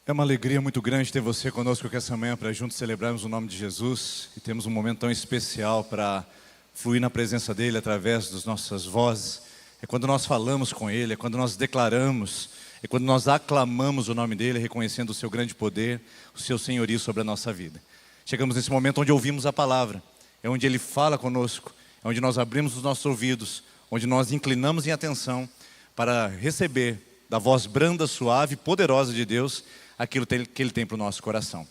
É uma alegria muito grande ter você conosco aqui essa manhã para juntos celebrarmos o nome de Jesus e temos um momento tão especial para fluir na presença dEle através das nossas vozes. É quando nós falamos com Ele, é quando nós declaramos, é quando nós aclamamos o nome dEle, reconhecendo o seu grande poder, o seu senhorio sobre a nossa vida. Chegamos nesse momento onde ouvimos a palavra, é onde Ele fala conosco, é onde nós abrimos os nossos ouvidos, onde nós inclinamos em atenção para receber da voz branda, suave, poderosa de Deus, aquilo que Ele tem para o nosso coração.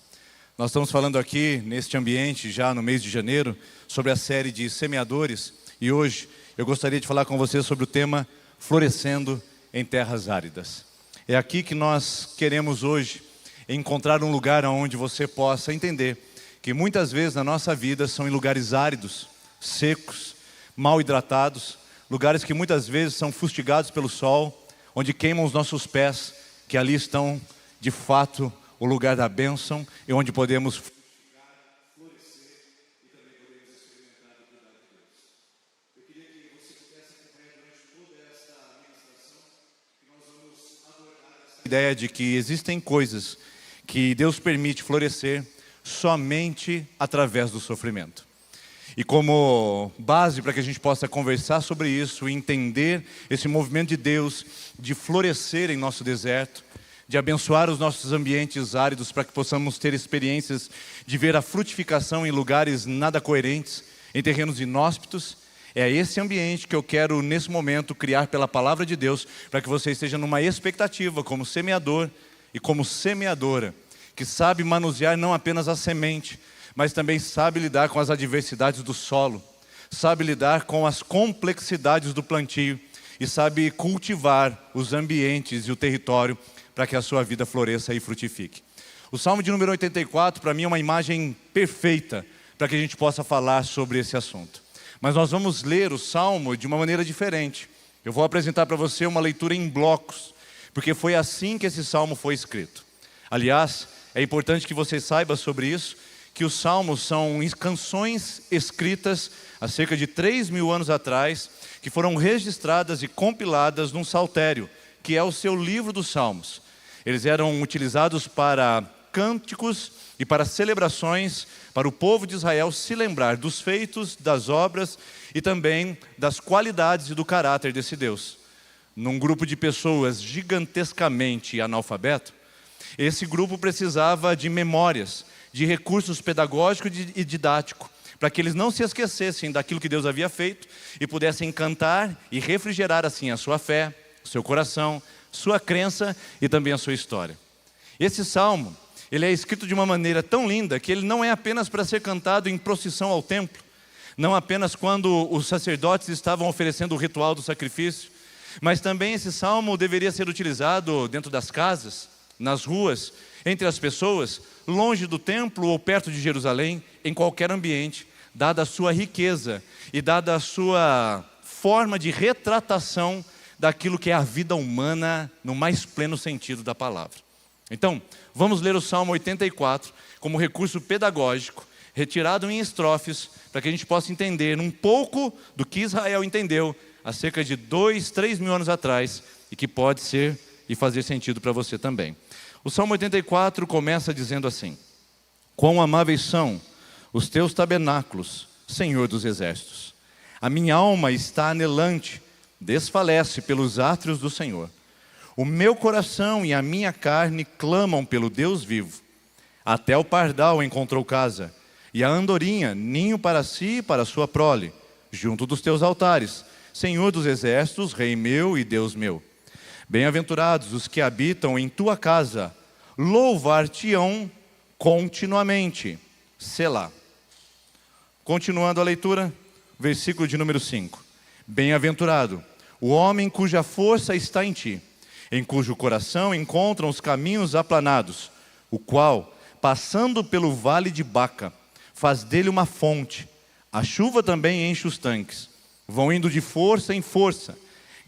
Nós estamos falando aqui, neste ambiente, já no mês de janeiro, sobre a série de semeadores. E hoje eu gostaria de falar com você sobre o tema Florescendo em Terras Áridas. É aqui que nós queremos hoje encontrar um lugar onde você possa entender que muitas vezes na nossa vida são em lugares áridos, secos, mal hidratados, lugares que muitas vezes são fustigados pelo sol, onde queimam os nossos pés, que ali estão de fato o lugar da bênção e onde podemos florescer e também podemos experimentar o cuidado de Deus. Eu queria que você pudesse acompanhar durante toda esta ministração que nós vamos adorar essa ideia de que existem coisas que Deus permite florescer somente através do sofrimento. E como base para que a gente possa conversar sobre isso e entender esse movimento de Deus de florescer em nosso deserto, de abençoar os nossos ambientes áridos para que possamos ter experiências de ver a frutificação em lugares nada coerentes, em terrenos inóspitos. É esse ambiente que eu quero nesse momento criar pela palavra de Deus, para que você esteja numa expectativa como semeador e como semeadora, que sabe manusear não apenas a semente, mas também sabe lidar com as adversidades do solo, sabe lidar com as complexidades do plantio e sabe cultivar os ambientes e o território para que a sua vida floresça e frutifique. O Salmo de número 84, para mim, é uma imagem perfeita para que a gente possa falar sobre esse assunto. Mas nós vamos ler o Salmo de uma maneira diferente. Eu vou apresentar para você uma leitura em blocos, porque foi assim que esse Salmo foi escrito. Aliás, é importante que você saiba sobre isso, que os Salmos são canções escritas há cerca de 3.000 anos atrás, que foram registradas e compiladas num saltério, que é o seu livro dos Salmos. Eles eram utilizados para cânticos e para celebrações, para o povo de Israel se lembrar dos feitos, das obras e também das qualidades e do caráter desse Deus. Num grupo de pessoas gigantescamente analfabeto, esse grupo precisava de memórias, de recursos pedagógicos e didáticos, para que eles não se esquecessem daquilo que Deus havia feito e pudessem cantar e refrigerar assim a sua fé, o seu coração, sua crença e também a sua história. Esse salmo, ele é escrito de uma maneira tão linda que ele não é apenas para ser cantado em procissão ao templo, não apenas quando os sacerdotes estavam oferecendo o ritual do sacrifício, mas também esse salmo deveria ser utilizado dentro das casas, nas ruas, entre as pessoas, longe do templo ou perto de Jerusalém, em qualquer ambiente, dada a sua riqueza e dada a sua forma de retratação daquilo que é a vida humana no mais pleno sentido da palavra. Então, vamos ler o Salmo 84 como recurso pedagógico, retirado em estrofes, para que a gente possa entender um pouco do que Israel entendeu há cerca de 2.000-3.000 anos atrás e que pode ser e fazer sentido para você também. O Salmo 84 começa dizendo assim: quão amáveis são os teus tabernáculos, Senhor dos exércitos. A minha alma está anelante, desfalece pelos átrios do Senhor. O meu coração e a minha carne clamam pelo Deus vivo. Até o pardal encontrou casa, e a andorinha ninho para si e para sua prole, junto dos teus altares, Senhor dos exércitos, Rei meu e Deus meu. Bem-aventurados os que habitam em tua casa, louvar-te-ão continuamente. Selá. Continuando a leitura, versículo de número 5. Bem-aventurado o homem cuja força está em ti, em cujo coração encontram os caminhos aplanados, o qual, passando pelo vale de Baca, faz dele uma fonte. A chuva também enche os tanques. Vão indo de força em força.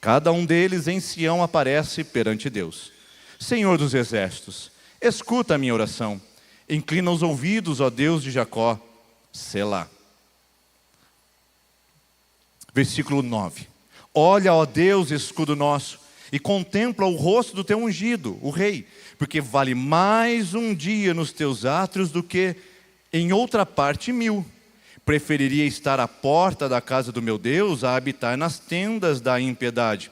Cada um deles em Sião aparece perante Deus. Senhor dos exércitos, escuta a minha oração. Inclina os ouvidos, ó Deus de Jacó. Selá. Versículo 9. Olha, ó Deus, escudo nosso, e contempla o rosto do teu ungido, o rei, porque vale mais um dia nos teus átrios do que em outra parte 1000. Preferiria estar à porta da casa do meu Deus a habitar nas tendas da impiedade,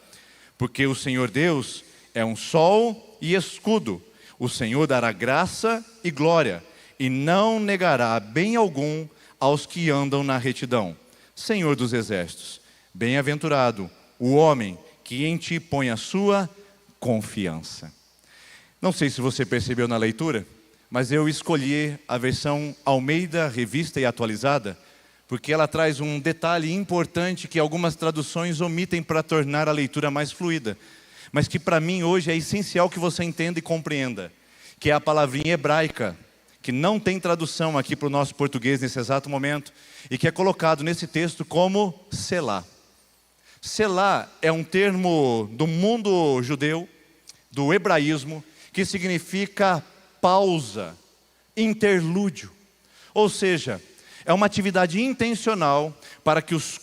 porque o Senhor Deus é um sol e escudo. O Senhor dará graça e glória, e não negará bem algum aos que andam na retidão. Senhor dos exércitos, bem-aventurado o homem que em ti põe a sua confiança. Não sei se você percebeu na leitura, mas eu escolhi a versão Almeida, revista e atualizada, porque ela traz um detalhe importante que algumas traduções omitem para tornar a leitura mais fluida, mas que para mim hoje é essencial que você entenda e compreenda, que é a palavrinha hebraica, que não tem tradução aqui para o nosso português nesse exato momento, e que é colocado nesse texto como Selá. Selá é um termo do mundo judeu, do hebraísmo, que significa pausa, interlúdio. Ou seja, é uma atividade intencional para que os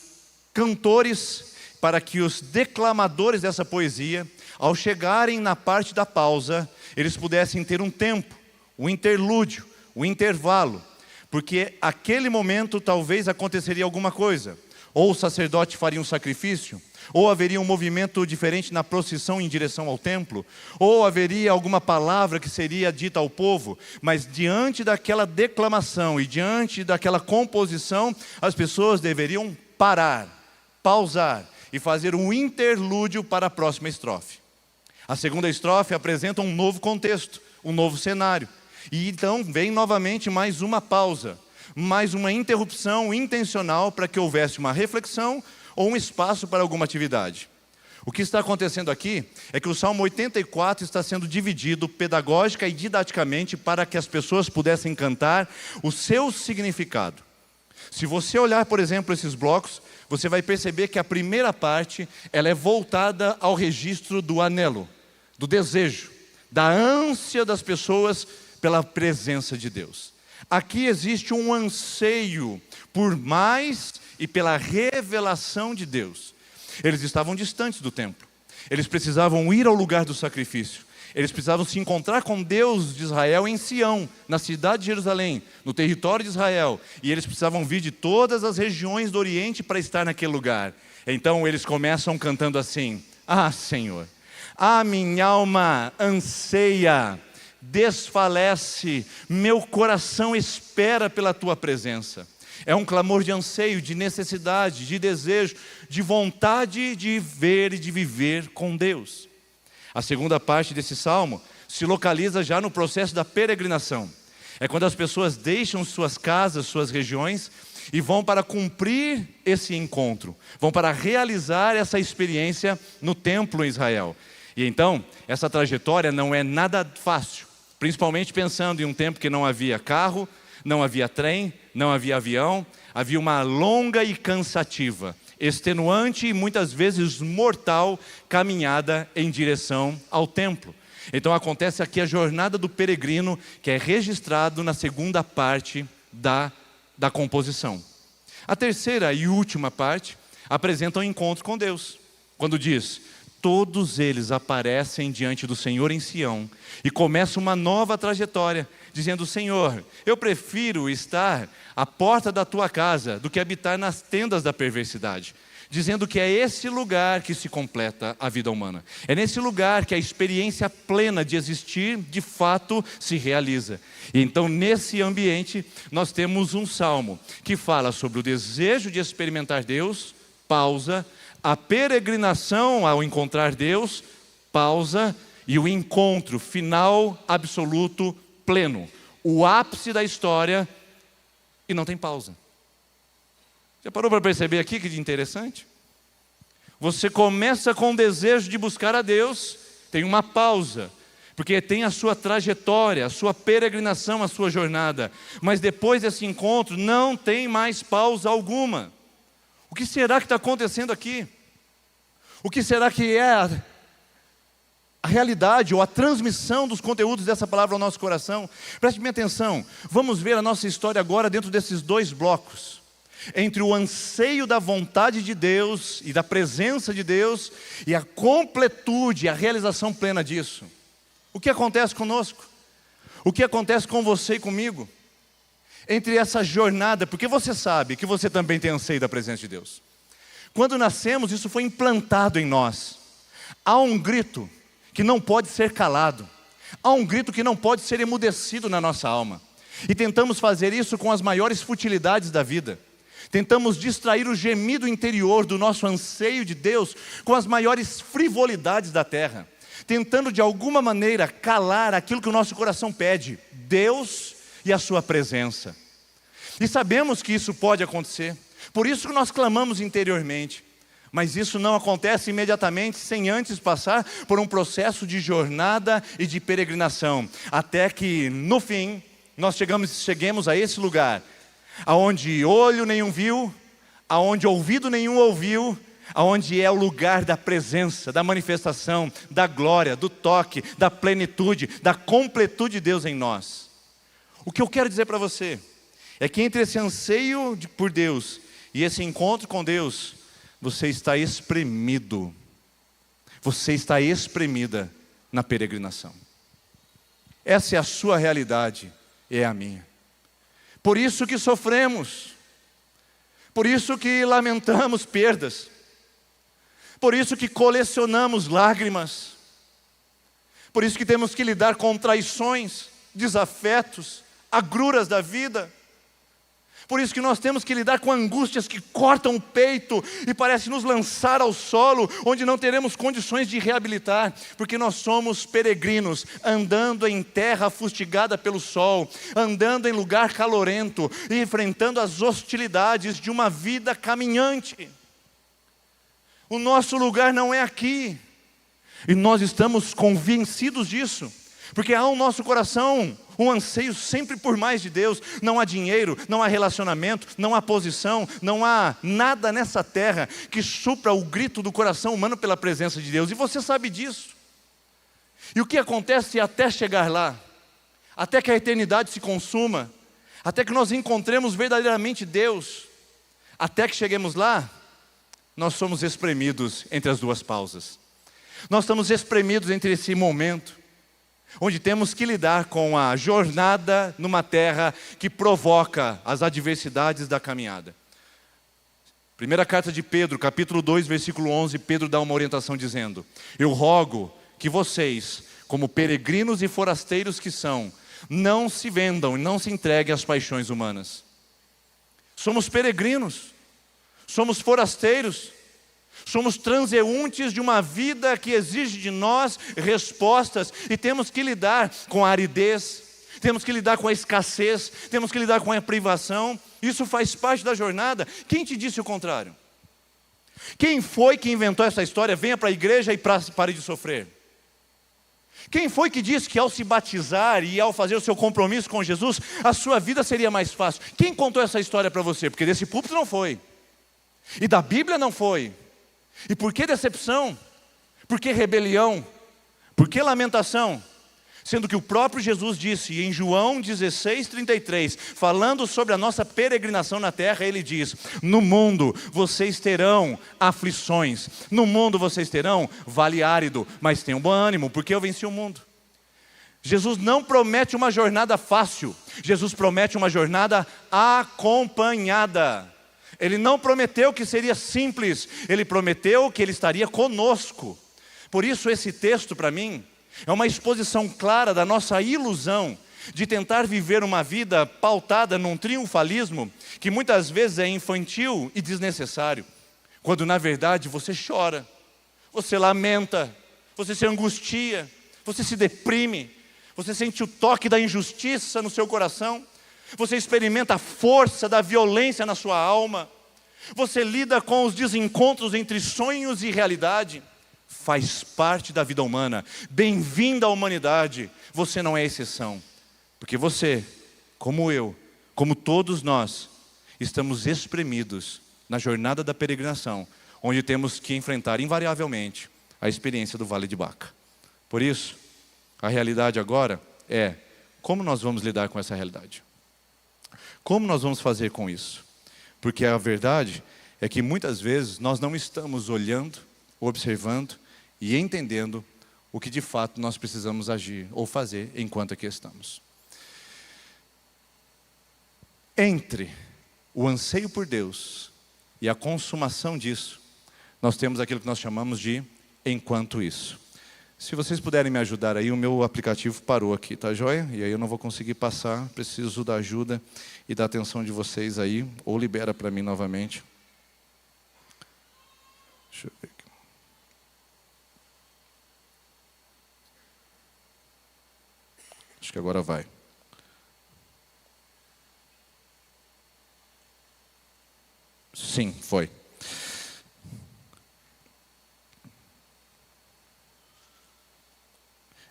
cantores, para que os declamadores dessa poesia, ao chegarem na parte da pausa, eles pudessem ter um tempo, um interlúdio, um intervalo, porque aquele momento talvez aconteceria alguma coisa, ou o sacerdote faria um sacrifício, ou haveria um movimento diferente na procissão em direção ao templo, ou haveria alguma palavra que seria dita ao povo, mas diante daquela declamação e diante daquela composição, as pessoas deveriam parar, pausar e fazer um interlúdio para a próxima estrofe. A segunda estrofe apresenta um novo contexto, um novo cenário, e então vem novamente mais uma pausa, mais uma interrupção intencional para que houvesse uma reflexão ou um espaço para alguma atividade. O que está acontecendo aqui é que o Salmo 84 está sendo dividido pedagógica e didaticamente para que as pessoas pudessem cantar o seu significado. Se você olhar, por exemplo, esses blocos, você vai perceber que a primeira parte ela é voltada ao registro do anelo, do desejo, da ânsia das pessoas pela presença de Deus. Aqui existe um anseio por mais e pela revelação de Deus. Eles estavam distantes do templo. Eles precisavam ir ao lugar do sacrifício. Eles precisavam se encontrar com Deus de Israel em Sião, na cidade de Jerusalém, no território de Israel. E eles precisavam vir de todas as regiões do Oriente para estar naquele lugar. Então eles começam cantando assim: Ah, Senhor, a minha alma anseia, desfalece, meu coração espera pela tua presença. É um clamor de anseio, de necessidade, de desejo, de vontade de ver e de viver com Deus. A segunda parte desse salmo se localiza já no processo da peregrinação. É quando as pessoas deixam suas casas, suas regiões e vão para cumprir esse encontro, vão para realizar essa experiência no templo em Israel. E então, essa trajetória não é nada fácil, principalmente pensando em um tempo que não havia carro, não havia trem, não havia avião, havia uma longa e cansativa, extenuante e muitas vezes mortal caminhada em direção ao templo. Então acontece aqui a jornada do peregrino, que é registrado na segunda parte da composição. A terceira e última parte apresenta um encontro com Deus, quando diz: todos eles aparecem diante do Senhor em Sião e começa uma nova trajetória, dizendo: Senhor, eu prefiro estar à porta da tua casa do que habitar nas tendas da perversidade. Dizendo que é esse lugar que se completa a vida humana. É nesse lugar que a experiência plena de existir, de fato, se realiza. E então, nesse ambiente, nós temos um salmo que fala sobre o desejo de experimentar Deus, pausa, a peregrinação ao encontrar Deus, pausa, e o encontro final, absoluto, pleno. O ápice da história, e não tem pausa. Já parou para perceber aqui que interessante? Você começa com o desejo de buscar a Deus, tem uma pausa, porque tem a sua trajetória, a sua peregrinação, a sua jornada. Mas depois desse encontro, não tem mais pausa alguma. O que será que está acontecendo aqui? O que será que é a realidade ou a transmissão dos conteúdos dessa palavra ao nosso coração? Preste bem atenção, vamos ver a nossa história agora dentro desses dois blocos. entre o anseio da vontade de Deus e da presença de Deus e a completude, a realização plena disso. O que acontece conosco? O que acontece com você e comigo? Entre essa jornada, porque você sabe que você também tem anseio da presença de Deus. Quando nascemos, isso foi implantado em nós. Há um grito que não pode ser calado. Há um grito que não pode ser emudecido na nossa alma. E tentamos fazer isso com as maiores futilidades da vida. Tentamos distrair o gemido interior do nosso anseio de Deus com as maiores frivolidades da terra, tentando de alguma maneira calar aquilo que o nosso coração pede, Deus e a sua presença. E sabemos que isso pode acontecer, por isso que nós clamamos interiormente, mas isso não acontece imediatamente sem antes passar por um processo de jornada e de peregrinação, até que no fim nós cheguemos a esse lugar, aonde olho nenhum viu, aonde ouvido nenhum ouviu, aonde é o lugar da presença, da manifestação, da glória, do toque, da plenitude, da completude de Deus em nós. O que eu quero dizer para você é que entre esse anseio por Deus e esse encontro com Deus, você está espremido, você está espremida na peregrinação. Essa é a sua realidade, é a minha. Por isso que sofremos, por isso que lamentamos perdas, por isso que colecionamos lágrimas, por isso que temos que lidar com traições, desafetos, agruras da vida, por isso que nós temos que lidar com angústias que cortam o peito e parecem nos lançar ao solo, onde não teremos condições de reabilitar, porque nós somos peregrinos, andando em terra fustigada pelo sol, andando em lugar calorento e enfrentando as hostilidades de uma vida caminhante. O nosso lugar não é aqui, e nós estamos convencidos disso, porque há no nosso coração um anseio sempre por mais de Deus. Não há dinheiro, não há relacionamento, não há posição, não há nada nessa terra que supra o grito do coração humano pela presença de Deus, e você sabe disso. E o que acontece até chegar lá, até que a eternidade se consuma, até que nós encontremos verdadeiramente Deus, até que cheguemos lá, nós somos espremidos entre as duas pausas. Nós estamos espremidos entre esse momento onde temos que lidar com a jornada numa terra que provoca as adversidades da caminhada. Primeira carta de Pedro, capítulo 2, versículo 11, Pedro dá uma orientação dizendo: eu rogo que vocês, como peregrinos e forasteiros que são, não se vendam e não se entreguem às paixões humanas. Somos peregrinos, somos forasteiros, somos transeuntes de uma vida que exige de nós respostas, e temos que lidar com a aridez, temos que lidar com a escassez, temos que lidar com a privação. Isso faz parte da jornada. Quem te disse o contrário? Quem foi que inventou essa história? Venha para a igreja e pare de sofrer. Quem foi que disse que ao se batizar e ao fazer o seu compromisso com Jesus, a sua vida seria mais fácil? Quem contou essa história para você? Porque desse púlpito não foi, e da Bíblia não foi. E por que decepção? Por que rebelião? Por que lamentação? Sendo que o próprio Jesus disse em João 16:33, falando sobre a nossa peregrinação na terra, ele diz: no mundo vocês terão aflições, no mundo vocês terão vale árido, mas tenham bom ânimo, porque eu venci o mundo. Jesus não promete uma jornada fácil, Jesus promete uma jornada acompanhada. Ele não prometeu que seria simples, Ele prometeu que Ele estaria conosco. Por isso esse texto para mim é uma exposição clara da nossa ilusão de tentar viver uma vida pautada num triunfalismo que muitas vezes é infantil e desnecessário, quando na verdade você chora, você lamenta, você se angustia, você se deprime, você sente o toque da injustiça no seu coração, você experimenta a força da violência na sua alma, você lida com os desencontros entre sonhos e realidade. Faz parte da vida humana. Bem-vindo à humanidade. Você não é exceção, porque você, como eu, como todos nós, estamos espremidos na jornada da peregrinação, onde temos que enfrentar invariavelmente a experiência do Vale de Baca. Por isso, a realidade agora é: como nós vamos lidar com essa realidade? Como nós vamos fazer com isso? Porque a verdade é que muitas vezes nós não estamos olhando, observando e entendendo o que de fato nós precisamos agir ou fazer enquanto aqui estamos. Entre o anseio por Deus e a consumação disso, nós temos aquilo que nós chamamos de enquanto isso. Se vocês puderem me ajudar aí, o meu aplicativo parou aqui, tá joia? E aí eu não vou conseguir passar, preciso da ajuda e da atenção de vocês aí, ou libera para mim novamente. Deixa eu ver aqui. Acho que agora vai. Sim, foi.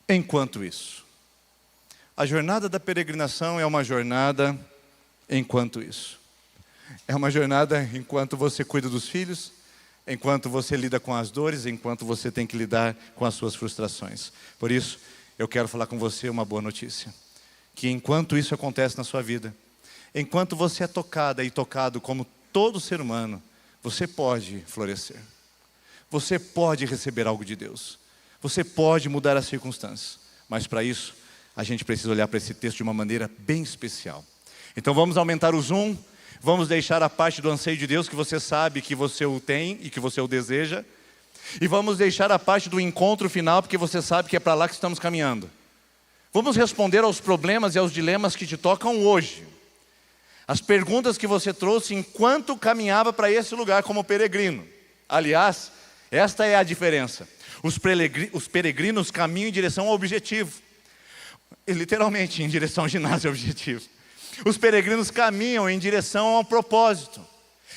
Enquanto isso, a jornada da peregrinação é uma jornada enquanto isso. É uma jornada enquanto você cuida dos filhos, enquanto você lida com as dores, enquanto você tem que lidar com as suas frustrações. Por isso, eu quero falar com você uma boa notícia. Que enquanto isso acontece na sua vida, enquanto você é tocada e tocado como todo ser humano, você pode florescer. Você pode receber algo de Deus. Você pode mudar as circunstâncias. Mas para isso, a gente precisa olhar para esse texto de uma maneira bem especial. Então vamos aumentar o zoom. Vamos deixar a parte do anseio de Deus, que você sabe que você o tem e que você o deseja. E vamos deixar a parte do encontro final, porque você sabe que é para lá que estamos caminhando. Vamos responder aos problemas e aos dilemas que te tocam hoje. As perguntas que você trouxe enquanto caminhava para esse lugar como peregrino. Aliás, esta é a diferença. Os peregrinos caminham em direção ao objetivo. E, literalmente, em direção ao ginásio objetivo. Os peregrinos caminham em direção ao propósito.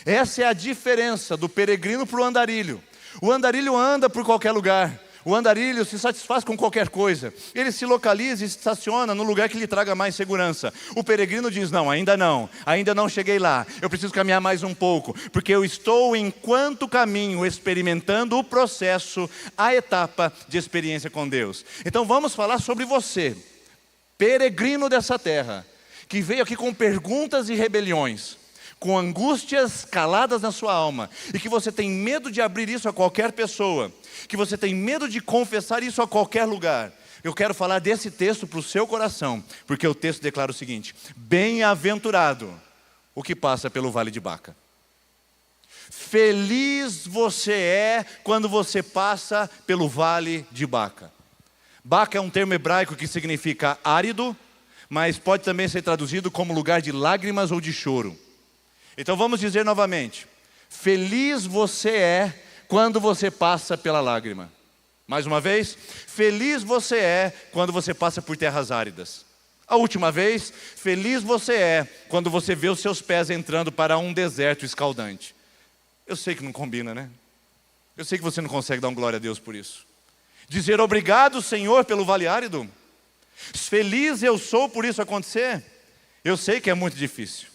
Essa é a diferença do peregrino para o andarilho. O andarilho anda por qualquer lugar. O andarilho se satisfaz com qualquer coisa. Ele se localiza e se estaciona no lugar que lhe traga mais segurança. O peregrino diz, não, ainda não cheguei lá. Eu preciso caminhar mais um pouco, porque eu estou, enquanto caminho, experimentando o processo, a etapa de experiência com Deus. Então vamos falar sobre você, peregrino dessa terra, que veio aqui com perguntas e rebeliões, com angústias caladas na sua alma, e que você tem medo de abrir isso a qualquer pessoa, que você tem medo de confessar isso a qualquer lugar. Eu quero falar desse texto para o seu coração, porque o texto declara o seguinte: bem-aventurado o que passa pelo vale de Baca. Feliz você é quando você passa pelo vale de Baca. Baca é um termo hebraico que significa árido, mas pode também ser traduzido como lugar de lágrimas ou de choro. Então vamos dizer novamente: feliz você é quando você passa pela lágrima. Mais uma vez, feliz você é quando você passa por terras áridas. A última vez, feliz você é quando você vê os seus pés entrando para um deserto escaldante. Eu sei que não combina, né? Eu sei que você não consegue dar um glória a Deus por isso. Dizer obrigado, Senhor, pelo vale árido. Feliz eu sou por isso acontecer. Eu sei que é muito difícil.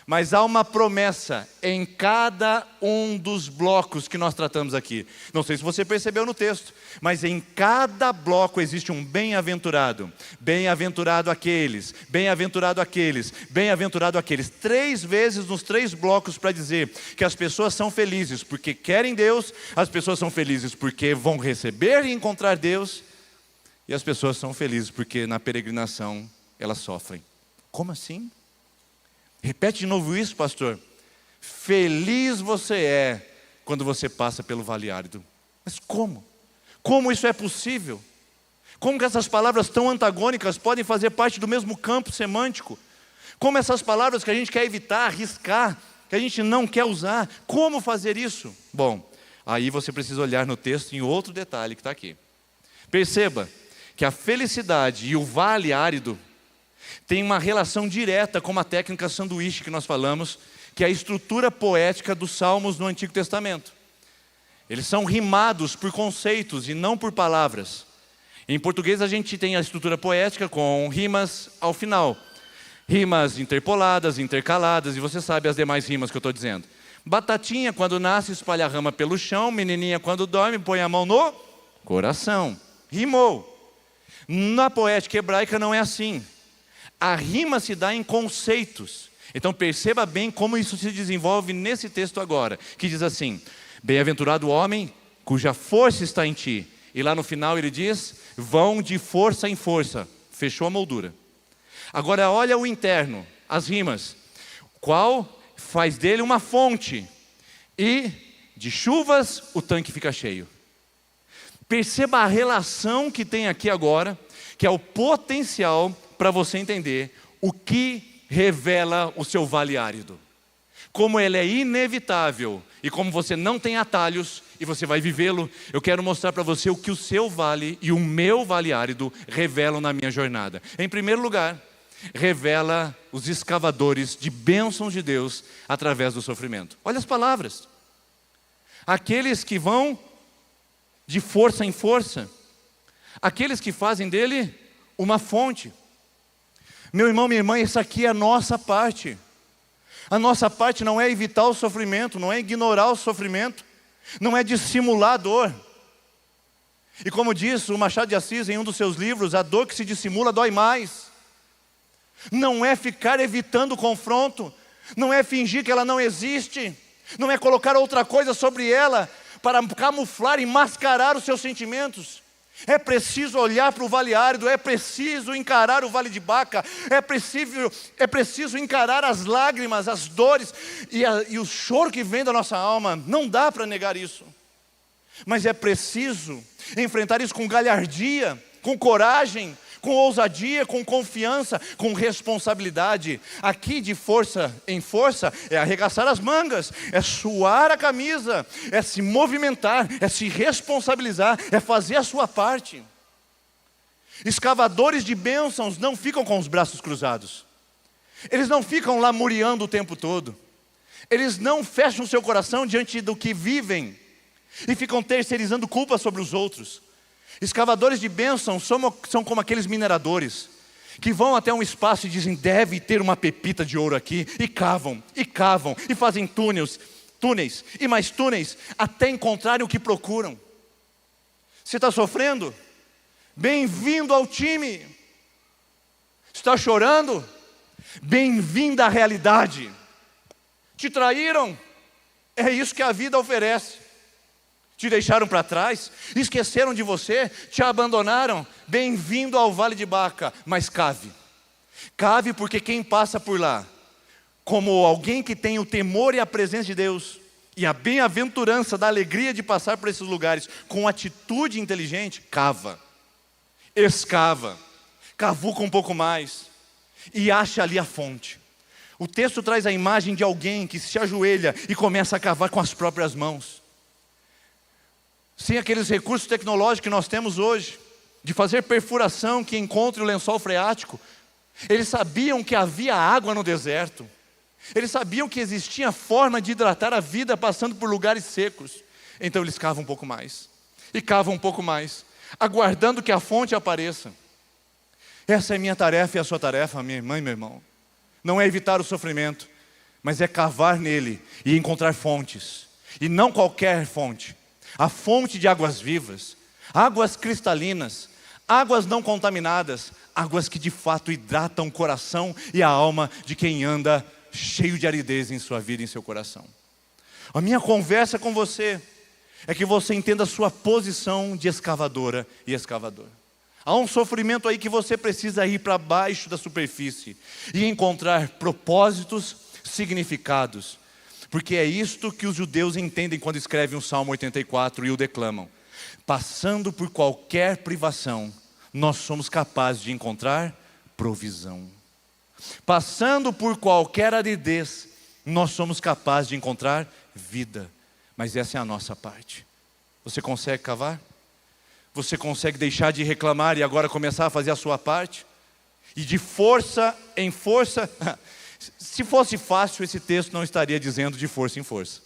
Mas há uma promessa em cada um dos blocos que nós tratamos aqui. Não sei se você percebeu no texto, mas em cada bloco existe um bem-aventurado. Bem-aventurado aqueles, bem-aventurado aqueles, bem-aventurado aqueles. 3 vezes nos 3 blocos para dizer que as pessoas são felizes porque querem Deus, as pessoas são felizes porque vão receber e encontrar Deus, e as pessoas são felizes porque na peregrinação elas sofrem. Como assim? Repete de novo isso, pastor. Feliz você é quando você passa pelo vale árido. Mas como? Como isso é possível? Como que essas palavras tão antagônicas podem fazer parte do mesmo campo semântico? Como essas palavras que a gente quer evitar, arriscar, que a gente não quer usar, como fazer isso? Bom, aí você precisa olhar no texto em outro detalhe que está aqui. Perceba que a felicidade e o vale árido tem uma relação direta com uma técnica sanduíche que nós falamos, que é a estrutura poética dos salmos no Antigo Testamento. Eles são rimados por conceitos e não por palavras. Em português a gente tem a estrutura poética com rimas ao final. Rimas interpoladas, intercaladas, e você sabe as demais rimas que eu estou dizendo. Batatinha quando nasce espalha a rama pelo chão, menininha quando dorme põe a mão no coração. Rimou. Na poética hebraica não é assim. A rima se dá em conceitos. Então perceba bem como isso se desenvolve nesse texto agora, que diz assim: bem-aventurado o homem cuja força está em ti. E lá no final ele diz: vão de força em força. Fechou a moldura. Agora olha o interno, as rimas. Qual faz dele uma fonte, e de chuvas o tanque fica cheio. Perceba a relação que tem aqui agora, que é o potencial para você entender o que revela o seu vale árido. Como ele é inevitável e como você não tem atalhos e você vai vivê-lo, eu quero mostrar para você o que o seu vale e o meu vale árido revelam na minha jornada. Em primeiro lugar, revela os escavadores de bênçãos de Deus através do sofrimento. Olha as palavras. Aqueles que vão de força em força, aqueles que fazem dele uma fonte. Meu irmão, minha irmã, isso aqui é a nossa parte. A nossa parte não é evitar o sofrimento, não é ignorar o sofrimento, não é dissimular a dor. E como diz o Machado de Assis em um dos seus livros, a dor que se dissimula dói mais. Não é ficar evitando o confronto, não é fingir que ela não existe, não é colocar outra coisa sobre ela para camuflar e mascarar os seus sentimentos. É preciso olhar para o vale árido, é preciso encarar o vale de Baca, é preciso encarar as lágrimas, as dores e o choro que vem da nossa alma. Não dá para negar isso, mas é preciso enfrentar isso com galhardia, com coragem, com ousadia, com confiança, com responsabilidade. Aqui de força em força é arregaçar as mangas, é suar a camisa, é se movimentar, é se responsabilizar, é fazer a sua parte. Escavadores de bênçãos não ficam com os braços cruzados, eles não ficam lamuriando o tempo todo, eles não fecham seu coração diante do que vivem e ficam terceirizando culpa sobre os outros. Escavadores de bênçãos são como aqueles mineradores que vão até um espaço e dizem: deve ter uma pepita de ouro aqui, e cavam, e fazem túneis, e mais túneis, até encontrarem o que procuram. Você está sofrendo? Bem-vindo ao time. Está chorando? Bem-vindo à realidade. Te traíram? É isso que a vida oferece. Te deixaram para trás, esqueceram de você, te abandonaram. Bem-vindo ao Vale de Baca, mas cave. Cave, porque quem passa por lá, como alguém que tem o temor e a presença de Deus, e a bem-aventurança da alegria de passar por esses lugares, com atitude inteligente, cava, escava, cavuca um pouco mais, e acha ali a fonte. O texto traz a imagem de alguém que se ajoelha e começa a cavar com as próprias mãos. Sem aqueles recursos tecnológicos que nós temos hoje, de fazer perfuração que encontre o lençol freático, eles sabiam que havia água no deserto, eles sabiam que existia forma de hidratar a vida passando por lugares secos. Então eles cavam um pouco mais, e cavam um pouco mais, aguardando que a fonte apareça. Essa é minha tarefa e a sua tarefa, minha irmã e meu irmão. Não é evitar o sofrimento, mas é cavar nele e encontrar fontes, e não qualquer fonte. A fonte de águas vivas, águas cristalinas, águas não contaminadas, águas que de fato hidratam o coração e a alma de quem anda cheio de aridez em sua vida e em seu coração. A minha conversa com você é que você entenda a sua posição de escavadora e escavador. Há um sofrimento aí que você precisa ir para baixo da superfície e encontrar propósitos, significados. Porque é isto que os judeus entendem quando escrevem o Salmo 84 e o declamam. Passando por qualquer privação, nós somos capazes de encontrar provisão. Passando por qualquer aridez, nós somos capazes de encontrar vida. Mas essa é a nossa parte. Você consegue cavar? Você consegue deixar de reclamar e agora começar a fazer a sua parte? E de força em força... Se fosse fácil, esse texto não estaria dizendo de força em força.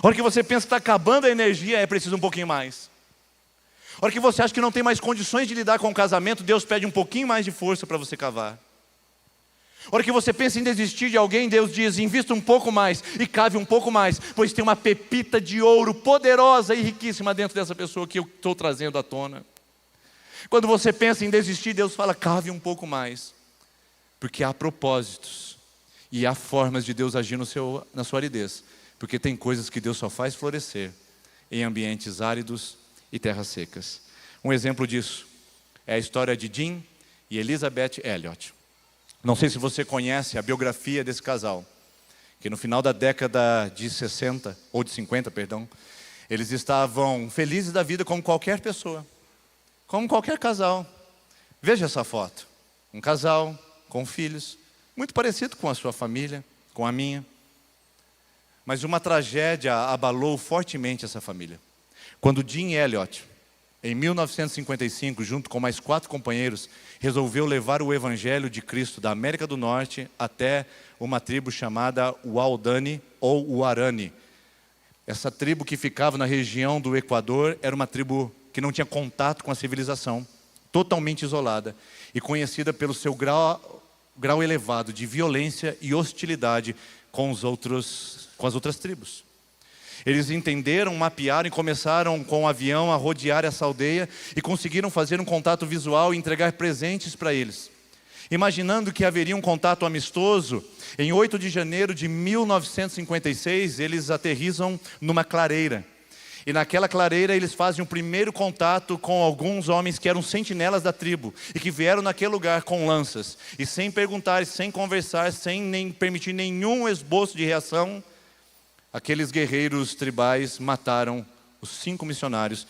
A hora que você pensa que está acabando a energia, é preciso um pouquinho mais. A hora que você acha que não tem mais condições de lidar com o casamento, Deus pede um pouquinho mais de força para você cavar. A hora que você pensa em desistir de alguém, Deus diz: invista um pouco mais e cave um pouco mais, pois tem uma pepita de ouro poderosa e riquíssima dentro dessa pessoa que eu estou trazendo à tona. Quando você pensa em desistir, Deus fala: cave um pouco mais. Porque há propósitos E há formas de Deus agir na sua aridez, porque tem coisas que Deus só faz florescer em ambientes áridos e terras secas. Um exemplo disso é a história de Jim e Elizabeth Elliot. Não sei se você conhece a biografia desse casal, que no final da década de 60, ou de 50, perdão, eles estavam felizes da vida como qualquer pessoa, como qualquer casal. Veja essa foto, um casal com filhos, muito parecido com a sua família, com a minha. Mas uma tragédia abalou fortemente essa família. Quando Jim Elliot, em 1955, junto com mais 4 companheiros, resolveu levar o Evangelho de Cristo da América do Norte até uma tribo chamada Waodani ou Guarani. Essa tribo que ficava na região do Equador era uma tribo que não tinha contato com a civilização, totalmente isolada e conhecida pelo seu grau elevado de violência e hostilidade com as outras tribos. Eles entenderam, mapearam e começaram com um avião a rodear essa aldeia e conseguiram fazer um contato visual e entregar presentes para eles. Imaginando que haveria um contato amistoso, em 8 de janeiro de 1956, eles aterrissam numa clareira. E naquela clareira eles fazem o primeiro contato com alguns homens que eram sentinelas da tribo e que vieram naquele lugar com lanças. E sem perguntar, sem conversar, sem nem permitir nenhum esboço de reação, aqueles guerreiros tribais mataram os 5 missionários,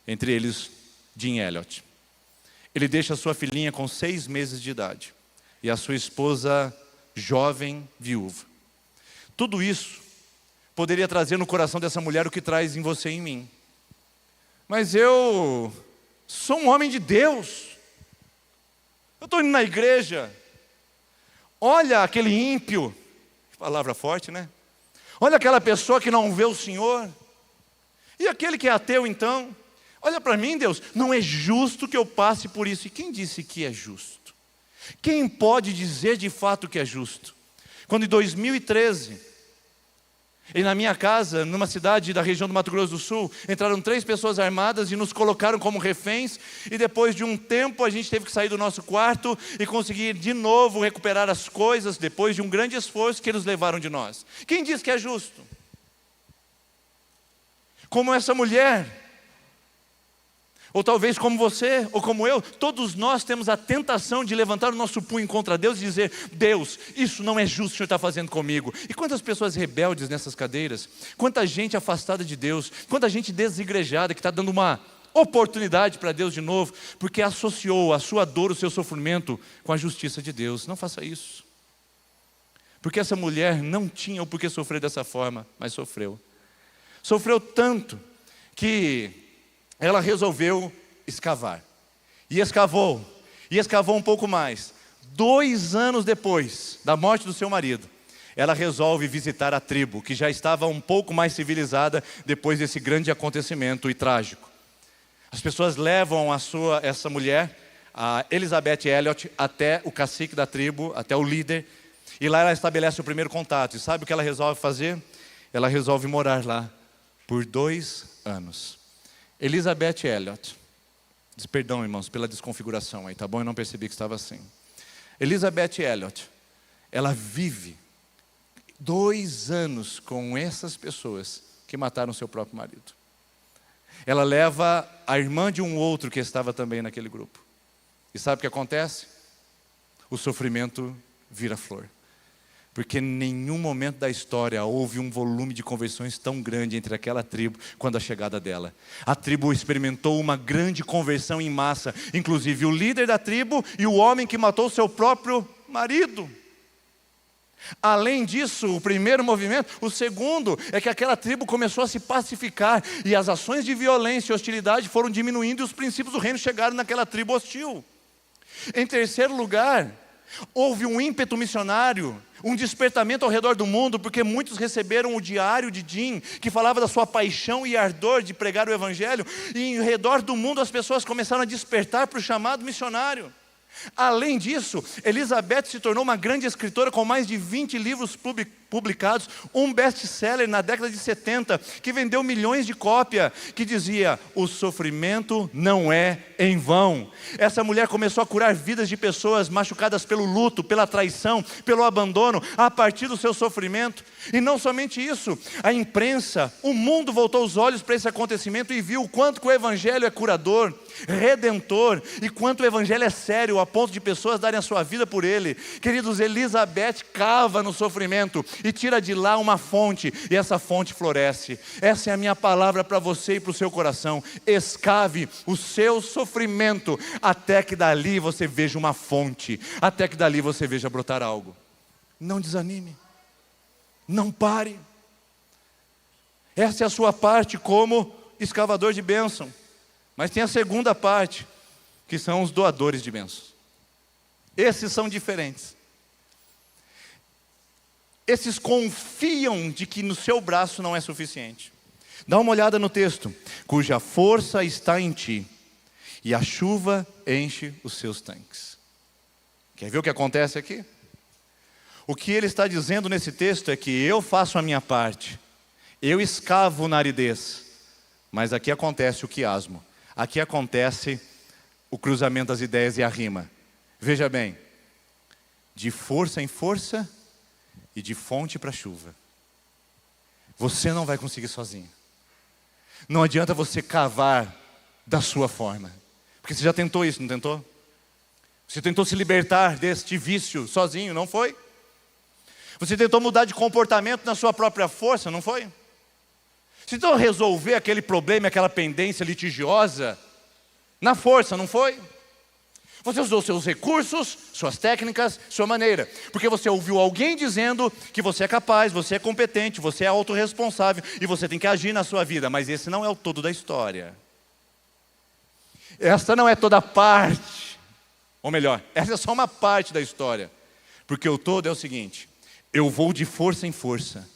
entre eles Jim Elliot. Ele deixa a sua filhinha com 6 meses de idade e a sua esposa jovem, viúva. Tudo isso poderia trazer no coração dessa mulher o que traz em você e em mim. Mas eu sou um homem de Deus. Eu estou indo na igreja. Olha aquele ímpio. Palavra forte, né? Olha aquela pessoa que não vê o Senhor. E aquele que é ateu, então? Olha para mim, Deus, não é justo que eu passe por isso. E quem disse que é justo? Quem pode dizer de fato que é justo? Quando em 2013, e na minha casa, numa cidade da região do Mato Grosso do Sul, entraram 3 pessoas armadas e nos colocaram como reféns. E depois de um tempo a gente teve que sair do nosso quarto e conseguir de novo recuperar as coisas, depois de um grande esforço que eles levaram de nós. Quem diz que é justo? Como essa mulher, ou talvez como você, ou como eu, todos nós temos a tentação de levantar o nosso punho contra Deus e dizer: Deus, isso não é justo o que o Senhor está fazendo comigo. E quantas pessoas rebeldes nessas cadeiras, quanta gente afastada de Deus, quanta gente desigrejada que está dando uma oportunidade para Deus de novo, porque associou a sua dor, o seu sofrimento com a justiça de Deus. Não faça isso, porque essa mulher não tinha o porquê sofrer dessa forma, mas sofreu. Sofreu tanto que ela resolveu escavar. E escavou um pouco mais. 2 anos depois da morte do seu marido, ela resolve visitar a tribo, que já estava um pouco mais civilizada depois desse grande acontecimento e trágico. As pessoas levam essa mulher, a Elizabeth Elliot, até o cacique da tribo, até o líder, e lá ela estabelece o primeiro contato. E sabe o que ela resolve fazer? Ela resolve morar lá por 2 anos. Elizabeth Elliot, perdão, irmãos, pela desconfiguração aí, tá bom? Eu não percebi que estava assim. Elizabeth Elliot, ela vive 2 anos com essas pessoas que mataram seu próprio marido. Ela leva a irmã de um outro que estava também naquele grupo. E sabe o que acontece? O sofrimento vira flor. Porque em nenhum momento da história houve um volume de conversões tão grande entre aquela tribo quando a chegada dela. A tribo experimentou uma grande conversão em massa, inclusive o líder da tribo e o homem que matou seu próprio marido. Além disso, o primeiro movimento, o segundo é que aquela tribo começou a se pacificar e as ações de violência e hostilidade foram diminuindo e os princípios do reino chegaram naquela tribo hostil. Em terceiro lugar, houve um ímpeto missionário, um despertamento ao redor do mundo, porque muitos receberam o diário de Jim, que falava da sua paixão e ardor de pregar o Evangelho, e ao redor do mundo as pessoas começaram a despertar para o chamado missionário. Além disso, Elizabeth se tornou uma grande escritora com mais de 20 livros publicados, um best-seller na década de 70, que vendeu milhões de cópias, que dizia: o sofrimento não é em vão. Essa mulher começou a curar vidas de pessoas machucadas pelo luto, pela traição, pelo abandono, a partir do seu sofrimento. E não somente isso, a imprensa, o mundo voltou os olhos para esse acontecimento e viu o quanto que o Evangelho é curador, redentor, e quanto o Evangelho é sério, a ponto de pessoas darem a sua vida por ele. Queridos, Elizabeth cava no sofrimento e tira de lá uma fonte, e essa fonte floresce. Essa é a minha palavra para você e para o seu coração: escave o seu sofrimento, até que dali você veja uma fonte, até que dali você veja brotar algo. Não desanime, não pare. Essa é a sua parte como escavador de bênção. Mas tem a segunda parte, que são os doadores de bênçãos. Esses são diferentes. Esses confiam de que no seu braço não é suficiente. Dá uma olhada no texto: cuja força está em ti, e a chuva enche os seus tanques. Quer ver o que acontece aqui? O que ele está dizendo nesse texto é que eu faço a minha parte, eu escavo na aridez, mas aqui acontece o quiasmo, aqui acontece o cruzamento das ideias e a rima. Veja bem, de força em força e de fonte para chuva. Você não vai conseguir sozinho. Não adianta você cavar da sua forma, porque você já tentou isso, não tentou? Você tentou se libertar deste vício sozinho, não foi? Você tentou mudar de comportamento na sua própria força, não foi? Você tentou resolver aquele problema, aquela pendência litigiosa na força, não foi? Você usou seus recursos, suas técnicas, sua maneira, porque você ouviu alguém dizendo que você é capaz, você é competente, você é autorresponsável e você tem que agir na sua vida. Mas esse não é o todo da história. Esta não é toda a parte, ou melhor, essa é só uma parte da história, porque o todo é o seguinte: eu vou de força em força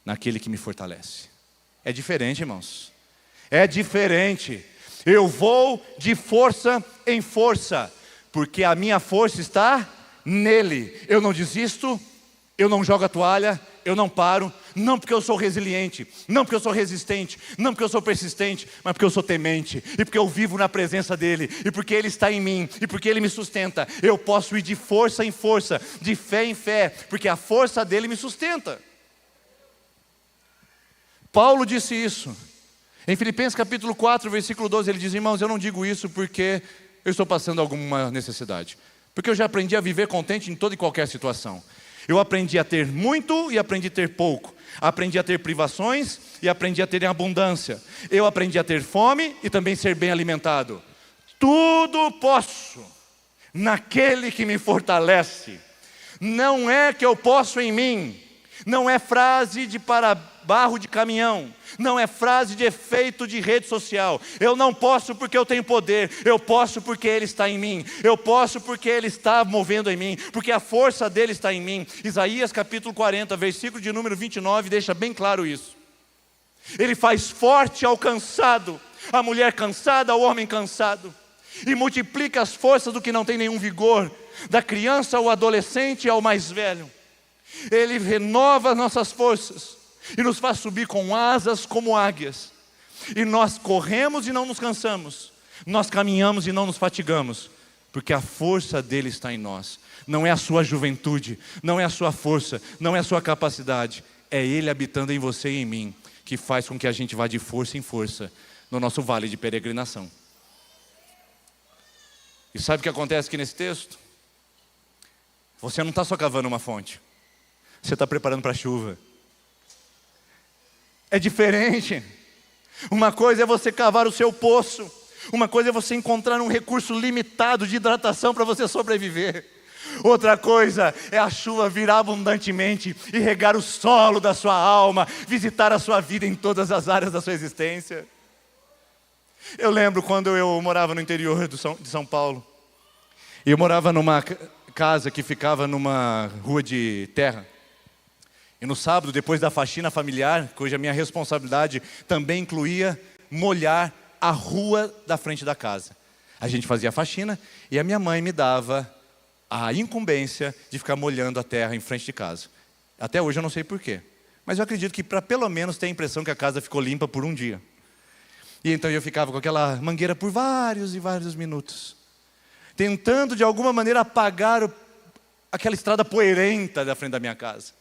naquele que me fortalece. É diferente, irmãos. É diferente. Eu vou de força em força, porque a minha força está nele. Eu não desisto, eu não jogo a toalha, eu não paro. Não porque eu sou resiliente, não porque eu sou resistente, não porque eu sou persistente, mas porque eu sou temente, e porque eu vivo na presença dele, e porque ele está em mim, e porque ele me sustenta. Eu posso ir de força em força, de fé em fé, porque a força dele me sustenta. Paulo disse isso em Filipenses capítulo 4, versículo 12, ele diz: irmãos, eu não digo isso porque eu estou passando alguma necessidade, porque eu já aprendi a viver contente em toda e qualquer situação. Eu aprendi a ter muito e aprendi a ter pouco. Aprendi a ter privações e aprendi a ter em abundância. Eu aprendi a ter fome e também ser bem alimentado. Tudo posso naquele que me fortalece. Não é que eu posso em mim. Não é frase de para barro de caminhão. Não é frase de efeito de rede social. Eu não posso porque eu tenho poder. Eu posso porque Ele está em mim. Eu posso porque Ele está movendo em mim, porque a força dEle está em mim. Isaías capítulo 40, versículo de número 29, deixa bem claro isso. Ele faz forte ao cansado, a mulher cansada, ao homem cansado, e multiplica as forças do que não tem nenhum vigor, da criança ao adolescente ao mais velho. Ele renova as nossas forças e nos faz subir com asas como águias. E nós corremos e não nos cansamos, nós caminhamos e não nos fatigamos, porque a força dele está em nós. Não é a sua juventude, não é a sua força, não é a sua capacidade, é Ele habitando em você e em mim, que faz com que a gente vá de força em força no nosso vale de peregrinação. E sabe o que acontece aqui nesse texto? Você não está só cavando uma fonte, você está preparando para a chuva. É diferente. Uma coisa é você cavar o seu poço, uma coisa é você encontrar um recurso limitado de hidratação para você sobreviver. Outra coisa é a chuva vir abundantemente e regar o solo da sua alma, visitar a sua vida em todas as áreas da sua existência. Eu lembro quando eu morava no interior de São Paulo, e eu morava numa casa que ficava numa rua de terra. E no sábado, depois da faxina familiar, cuja minha responsabilidade também incluía molhar a rua da frente da casa. A gente fazia faxina e a minha mãe me dava a incumbência de ficar molhando a terra em frente de casa. Até hoje eu não sei porquê, mas eu acredito que para pelo menos ter a impressão que a casa ficou limpa por um dia. E então eu ficava com aquela mangueira por vários e vários minutos, tentando de alguma maneira apagar aquela estrada poeirenta da frente da minha casa.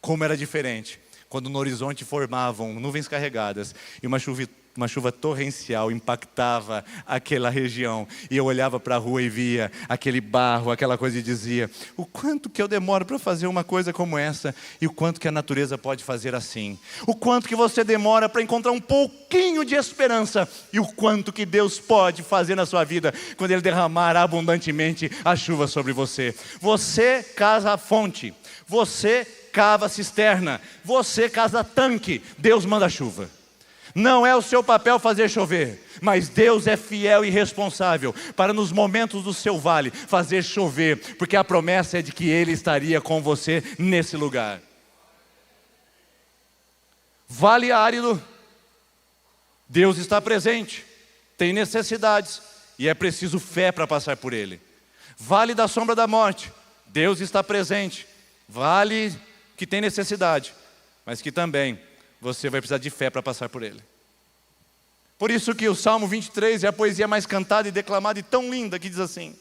Como era diferente quando no horizonte formavam nuvens carregadas e uma chuva torrencial impactava aquela região. E eu olhava para a rua e via aquele barro, aquela coisa e dizia: o quanto que eu demoro para fazer uma coisa como essa e o quanto que a natureza pode fazer assim. O quanto que você demora para encontrar um pouquinho de esperança e o quanto que Deus pode fazer na sua vida quando Ele derramar abundantemente a chuva sobre você. Você cava a fonte, você cava a cisterna, você cava tanque, Deus manda chuva. Não é o seu papel fazer chover, mas Deus é fiel e responsável para nos momentos do seu vale fazer chover, porque a promessa é de que Ele estaria com você nesse lugar. Vale árido, Deus está presente, tem necessidades e é preciso fé para passar por ele. Vale da sombra da morte, Deus está presente, vale que tem necessidade, mas que também você vai precisar de fé para passar por ele. Por isso que o Salmo 23 é a poesia mais cantada e declamada e tão linda, que diz assim: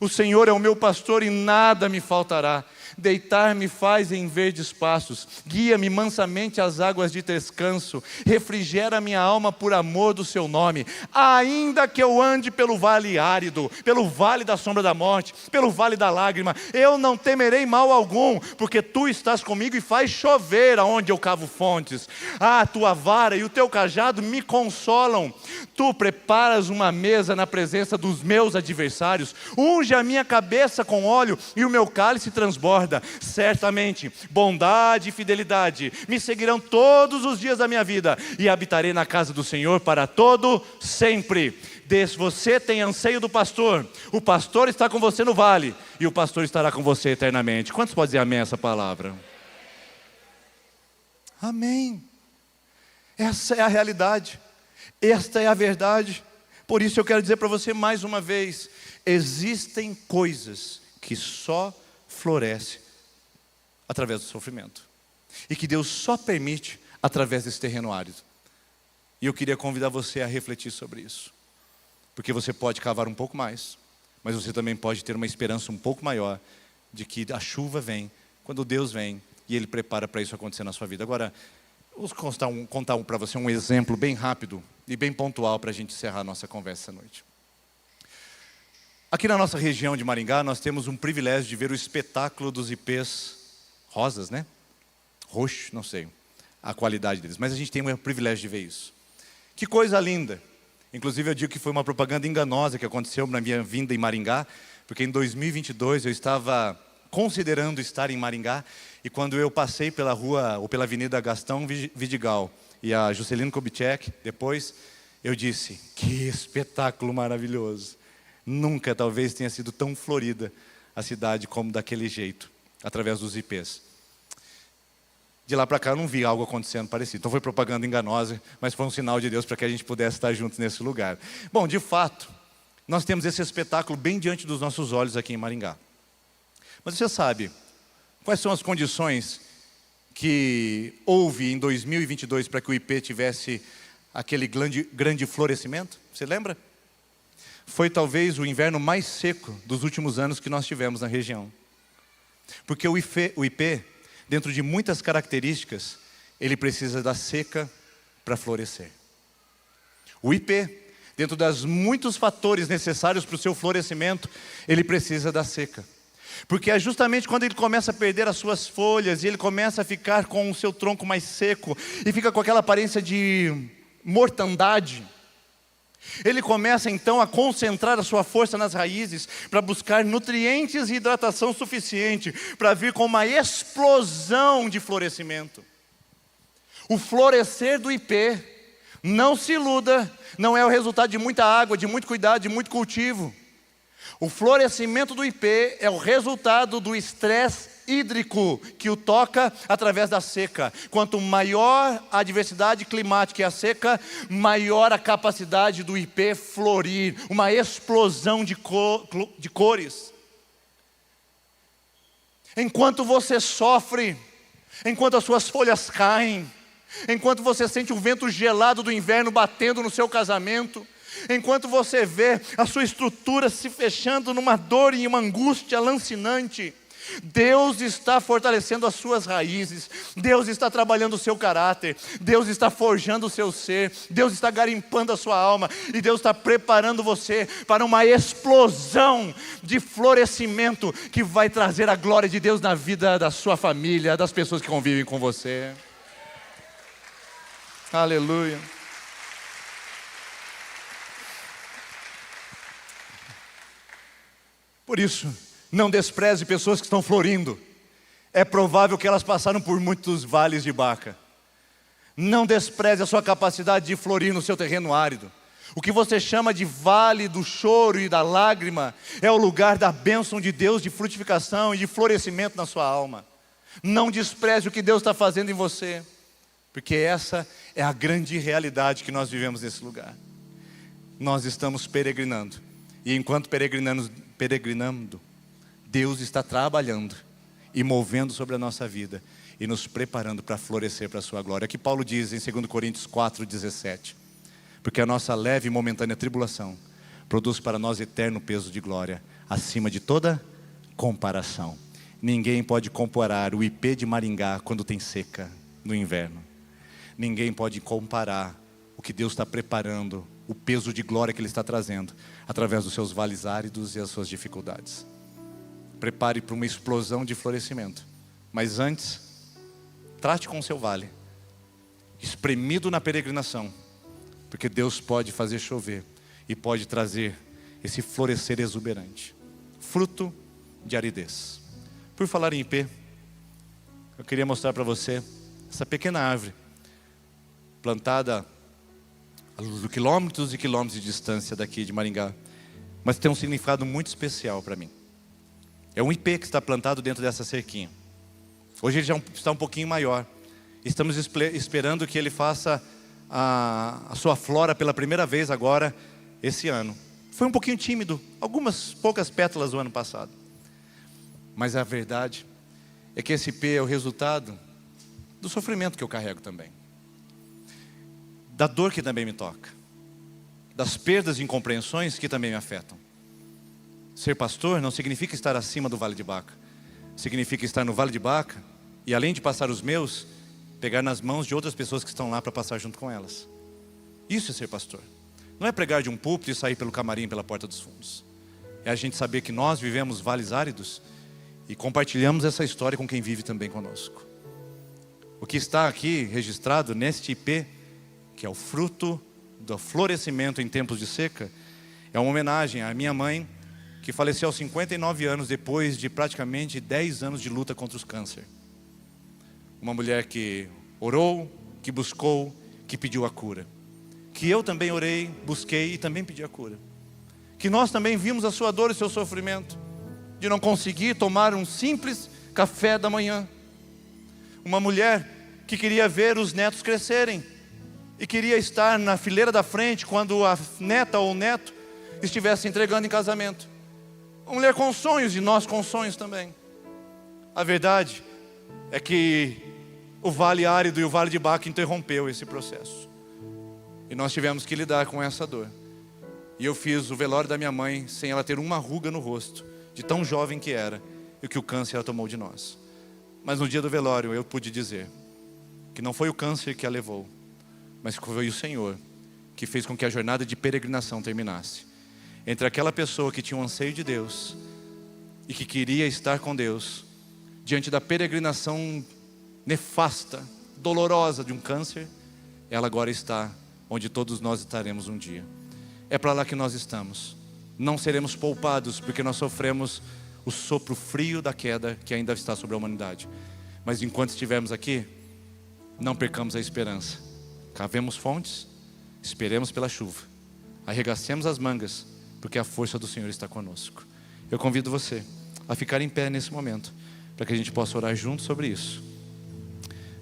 o Senhor é o meu pastor e nada me faltará. Deitar-me faz em verdes pastos, guia-me mansamente às águas de descanso, refrigera minha alma por amor do seu nome. Ainda que eu ande pelo vale árido, pelo vale da sombra da morte, pelo vale da lágrima, eu não temerei mal algum, porque tu estás comigo e faz chover aonde eu cavo fontes. A tua vara e o teu cajado me consolam. Tu preparas uma mesa na presença dos meus adversários, unge a minha cabeça com óleo e o meu cálice transborda. Certamente bondade e fidelidade me seguirão todos os dias da minha vida e habitarei na casa do Senhor para todo sempre. Você tem anseio do pastor, o pastor está com você no vale e o pastor estará com você eternamente. Quantos podem dizer amém a essa palavra? Amém. Essa é a realidade, esta é a verdade. Por isso eu quero dizer para você mais uma vez: existem coisas que só floresce através do sofrimento, e que Deus só permite através desse terreno árido. E eu queria convidar você a refletir sobre isso, porque você pode cavar um pouco mais, mas você também pode ter uma esperança um pouco maior de que a chuva vem quando Deus vem e Ele prepara para isso acontecer na sua vida. Agora, vou contar para você um exemplo bem rápido e bem pontual para a gente encerrar a nossa conversa essa noite. Aqui na nossa região de Maringá, nós temos um privilégio de ver o espetáculo dos ipês rosas, né? Roxo, não sei a qualidade deles, mas a gente tem o privilégio de ver isso. Que coisa linda! Inclusive eu digo que foi uma propaganda enganosa que aconteceu na minha vinda em Maringá, porque em 2022 eu estava considerando estar em Maringá, e quando eu passei pela rua, ou pela Avenida Gastão Vidigal, e a Juscelino Kubitschek, depois, eu disse: que espetáculo maravilhoso! Nunca talvez tenha sido tão florida a cidade como daquele jeito, através dos ipês. De lá para cá eu não vi algo acontecendo parecido. Então foi propaganda enganosa, mas foi um sinal de Deus para que a gente pudesse estar juntos nesse lugar. Bom, de fato, nós temos esse espetáculo bem diante dos nossos olhos aqui em Maringá. Mas você sabe quais são as condições que houve em 2022 para que o ipê tivesse aquele grande florescimento? Você lembra? Foi talvez o inverno mais seco dos últimos anos que nós tivemos na região. Porque o ipê, dentro de muitas características, ele precisa da seca para florescer. O ipê, dentro dos muitos fatores necessários para o seu florescimento, ele precisa da seca. Porque é justamente quando ele começa a perder as suas folhas, e ele começa a ficar com o seu tronco mais seco, e fica com aquela aparência de mortandade, ele começa então a concentrar a sua força nas raízes para buscar nutrientes e hidratação suficiente para vir com uma explosão de florescimento. O florescer do ipê, não se iluda, não é o resultado de muita água, de muito cuidado, de muito cultivo. O florescimento do ipê é o resultado do estresse hídrico que o toca através da seca. Quanto maior a adversidade climática e a seca, maior a capacidade do ipê florir, uma explosão de cores. Enquanto você sofre, enquanto as suas folhas caem, enquanto você sente o vento gelado do inverno batendo no seu casamento, enquanto você vê a sua estrutura se fechando numa dor e uma angústia lancinante, Deus está fortalecendo as suas raízes, Deus está trabalhando o seu caráter, Deus está forjando o seu ser, Deus está garimpando a sua alma, e Deus está preparando você para uma explosão de florescimento que vai trazer a glória de Deus na vida da sua família, das pessoas que convivem com você. Aleluia. Por isso, não despreze pessoas que estão florindo. É provável que elas passaram por muitos vales de Baca. Não despreze a sua capacidade de florir no seu terreno árido. O que você chama de vale do choro e da lágrima é o lugar da bênção de Deus, de frutificação e de florescimento na sua alma. Não despreze o que Deus está fazendo em você, porque essa é a grande realidade que nós vivemos nesse lugar. Nós estamos peregrinando, e enquanto peregrinando, Deus está trabalhando e movendo sobre a nossa vida e nos preparando para florescer para a sua glória. É que Paulo diz em 2 Coríntios 4:17, porque a nossa leve e momentânea tribulação produz para nós eterno peso de glória, acima de toda comparação. Ninguém pode comparar o ipê de Maringá quando tem seca no inverno. Ninguém pode comparar o que Deus está preparando, o peso de glória que Ele está trazendo através dos seus vales áridos e as suas dificuldades. Prepare para uma explosão de florescimento, mas antes, trate com o seu vale, espremido na peregrinação, porque Deus pode fazer chover e pode trazer esse florescer exuberante, fruto de aridez. Por falar em ipê, eu queria mostrar para você essa pequena árvore, plantada a quilômetros e quilômetros de distância daqui de Maringá, mas tem um significado muito especial para mim. É um ipê que está plantado dentro dessa cerquinha. Hoje ele já está um pouquinho maior. Estamos esperando que ele faça a sua flora pela primeira vez agora, esse ano. Foi um pouquinho tímido, algumas poucas pétalas do ano passado. Mas a verdade é que esse ipê é o resultado do sofrimento que eu carrego também, da dor que também me toca, das perdas e incompreensões que também me afetam. Ser pastor não significa estar acima do Vale de Baca. Significa estar no Vale de Baca e, além de passar os meus, pegar nas mãos de outras pessoas que estão lá para passar junto com elas. Isso é ser pastor. Não é pregar de um púlpito e sair pelo camarim, pela porta dos fundos. É a gente saber que nós vivemos vales áridos e compartilhamos essa história com quem vive também conosco. O que está aqui registrado neste ipê, que é o fruto do florescimento em tempos de seca, é uma homenagem à minha mãe, que faleceu aos 59 anos, depois de praticamente 10 anos de luta contra os câncer. Uma mulher que orou, que buscou, que pediu a cura. Que eu também orei, busquei e também pedi a cura. Que nós também vimos a sua dor e o seu sofrimento, de não conseguir tomar um simples café da manhã. Uma mulher que queria ver os netos crescerem, e queria estar na fileira da frente quando a neta ou o neto estivesse entregando em casamento. Uma mulher com sonhos, e nós com sonhos também. A verdade é que o Vale Árido e o Vale de Baca interrompeu esse processo, e nós tivemos que lidar com essa dor. E eu fiz o velório da minha mãe sem ela ter uma ruga no rosto, de tão jovem que era, e que o câncer ela tomou de nós. Mas no dia do velório eu pude dizer que não foi o câncer que a levou, mas foi o Senhor que fez com que a jornada de peregrinação terminasse. Entre aquela pessoa que tinha um anseio de Deus e que queria estar com Deus, diante da peregrinação nefasta, dolorosa de um câncer, ela agora está onde todos nós estaremos um dia. É para lá que nós estamos. Não seremos poupados porque nós sofremos o sopro frio da queda que ainda está sobre a humanidade. Mas enquanto estivermos aqui, não percamos a esperança. Cavemos fontes, esperemos pela chuva, arregacemos as mangas, porque a força do Senhor está conosco. Eu convido você a ficar em pé nesse momento, para que a gente possa orar junto sobre isso.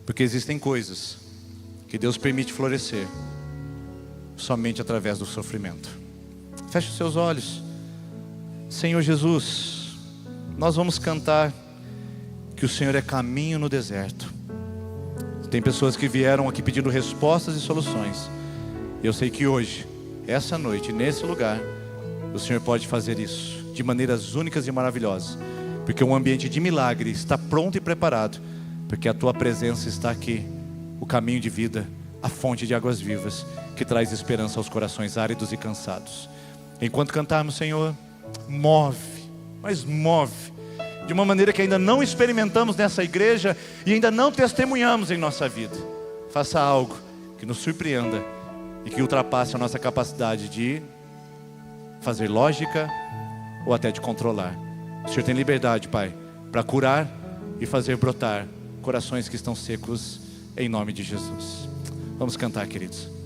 Porque existem coisas que Deus permite florescer somente através do sofrimento. Feche os seus olhos. Senhor Jesus, nós vamos cantar que o Senhor é caminho no deserto. Tem pessoas que vieram aqui pedindo respostas e soluções. Eu sei que hoje, essa noite, nesse lugar, o Senhor pode fazer isso de maneiras únicas e maravilhosas, porque um ambiente de milagre está pronto e preparado, porque a Tua presença está aqui, o caminho de vida, a fonte de águas vivas, que traz esperança aos corações áridos e cansados. Enquanto cantarmos, Senhor, move, mas move, de uma maneira que ainda não experimentamos nessa igreja e ainda não testemunhamos em nossa vida. Faça algo que nos surpreenda e que ultrapasse a nossa capacidade de fazer lógica ou até de controlar. O Senhor tem liberdade, Pai, para curar e fazer brotar corações que estão secos, em nome de Jesus. Vamos cantar, queridos.